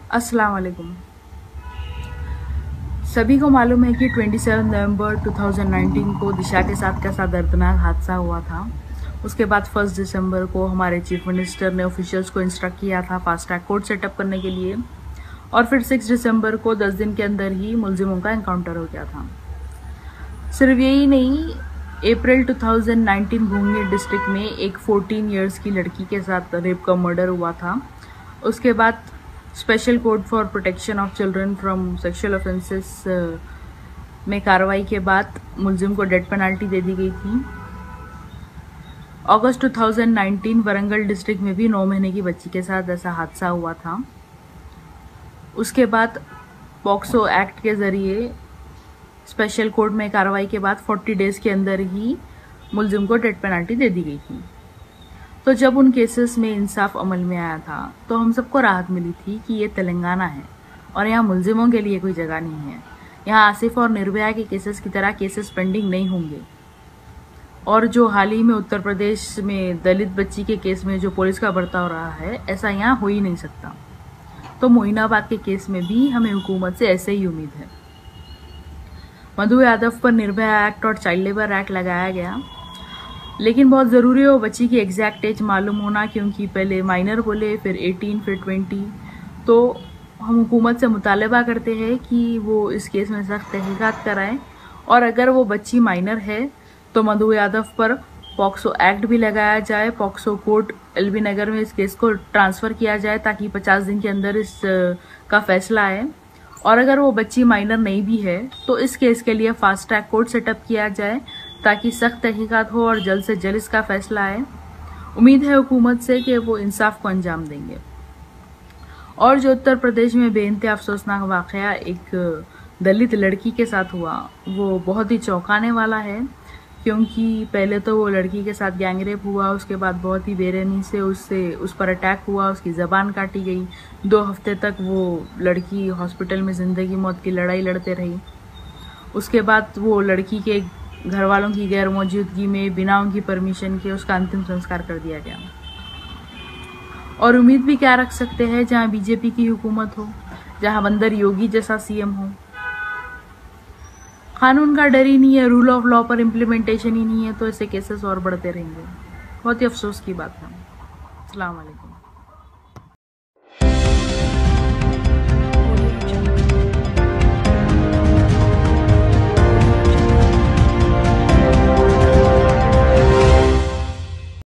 अस्सलाम वालेकुम। सभी को मालूम है कि 27 नवंबर 2019 को दिशा के साथ कैसा दर्दनाक हादसा हुआ था। उसके बाद 1 दिसंबर को हमारे चीफ मिनिस्टर ने ऑफिशियल्स को इंस्ट्रक्ट किया था फास्ट ट्रैक कोर्ट सेटअप करने के लिए, और फिर 6 दिसंबर को 10 दिन के अंदर ही मुलजिमों का एनकाउंटर हो गया था। सिर्फ यही नहीं, अप्रैल 2019 भूंगी डिस्ट्रिक्ट में एक 14 इयर्स की लड़की के साथ रेप का मर्डर हुआ था। उसके बाद special code for protection of children from sexual offences में कार्रवाई के बाद मुलजिम को डेथ पेनल्टी दे दी गई थी। अगस्त 2019 वरंगल डिस्ट्रिक्ट में भी 9 महीने की बच्ची के साथ ऐसा हादसा हुआ था। उसके बाद पॉक्सो एक्ट के जरिए स्पेशल कोर्ट में कार्रवाई के बाद 40 डेज के अंदर ही मुलजिम को डेथ पेनल्टी दे दी गई थी। तो जब उन केसेस में इंसाफ अमल में आया था तो हम सबको राहत मिली थी कि ये तेलंगाना है और यहाँ मुलजिमों के लिए कोई जगह नहीं है। यहाँ आसिफ और निर्भया के केसेस की तरह केसेस पेंडिंग नहीं होंगे। और जो हाल ही में उत्तर प्रदेश में दलित बच्ची के केस में जो पुलिस का बर्ताव रहा है, ऐसा यहाँ हो ही नहीं सकता। तो मोइनाबाद के केस में भी हमें हुकूमत से ऐसे ही उम्मीद है। मधु यादव पर निर्भया एक्ट और चाइल्ड लेबर एक्ट लगाया गया, लेकिन बहुत ज़रूरी है वो बच्ची की एग्जैक्ट एज मालूम होना, क्योंकि पहले माइनर बोले, फिर 18, फिर 20। तो हम हुकूमत से मुतालबा करते हैं कि वो इस केस में सख्त तहकीकात कराएं, और अगर वो बच्ची माइनर है तो मधु यादव पर पॉक्सो एक्ट भी लगाया जाए। पॉक्सो कोर्ट एलबी नगर में इस केस को ट्रांसफ़र किया जाए ताकि 50 दिन के अंदर इस का फैसला आए। और अगर वो बच्ची माइनर नहीं भी है तो इस केस के लिए फास्ट ट्रैक कोर्ट सेटअप किया जाए ताकि सख्त तहकीकात हो और जल्द से जल्द इसका फैसला आए। उम्मीद है हुकूमत से कि वो इंसाफ को अंजाम देंगे। और जो उत्तर प्रदेश में बेइंतहा अफसोसनाक वाक़या एक दलित लड़की के साथ हुआ, वो बहुत ही चौंकाने वाला है, क्योंकि पहले तो वो लड़की के साथ गैंगरेप हुआ, उसके बाद बहुत ही बेरहमी से उस पर अटैक हुआ, उसकी ज़बान काटी गई। 2 हफ्ते तक वो लड़की हॉस्पिटल में ज़िंदगी मौत की लड़ाई लड़ते रही। उसके बाद वो लड़की के घर वालों की गैर मौजूदगी में बिना उनकी परमिशन के उसका अंतिम संस्कार कर दिया गया। और उम्मीद भी क्या रख सकते हैं जहां बीजेपी की हुकूमत हो, जहां बंदर योगी जैसा सीएम हो। कानून का डर ही नहीं है, रूल ऑफ लॉ पर इम्प्लीमेंटेशन ही नहीं है, तो ऐसे केसेस और बढ़ते रहेंगे। बहुत ही अफसोस की बात है। अस्सलाम वालेकुम।